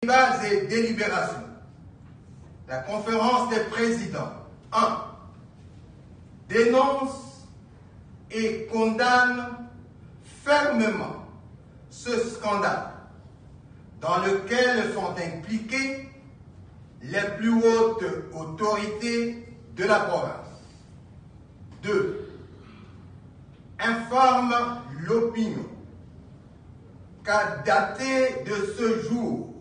Débats et délibérations. La conférence des présidents 1. Dénonce et condamne fermement ce scandale dans lequel sont impliquées les plus hautes autorités de la province. 2. Informe l'opinion qu'à dater de ce jour,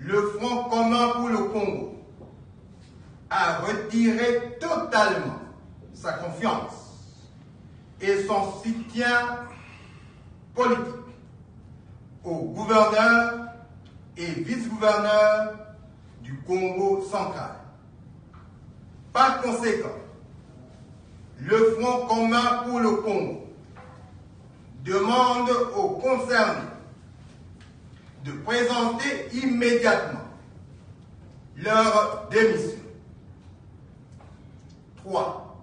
le Front commun pour le Congo a retiré totalement sa confiance et son soutien politique aux gouverneurs et vice-gouverneurs du Congo central. Par conséquent, le Front commun pour le Congo demande aux concernés de présenter immédiatement leur démission. 3.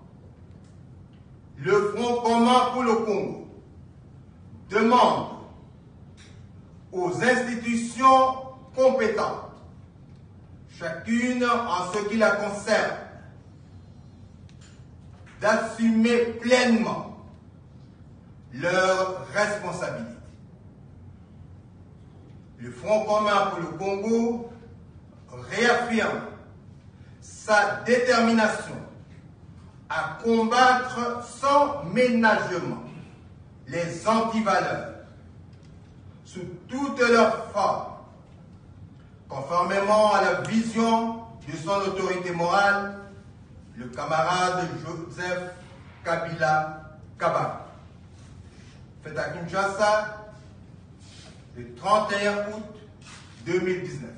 Le Front commun pour le Congo demande aux institutions compétentes, chacune en ce qui la concerne, d'assumer pleinement leurs responsabilités. Le Front commun pour le Congo réaffirme sa détermination à combattre sans ménagement les antivaleurs sous toutes leurs formes, conformément à la vision de son autorité morale, le camarade Joseph Kabila Kabange. Fait à Kinshasa, le 31 août 2019.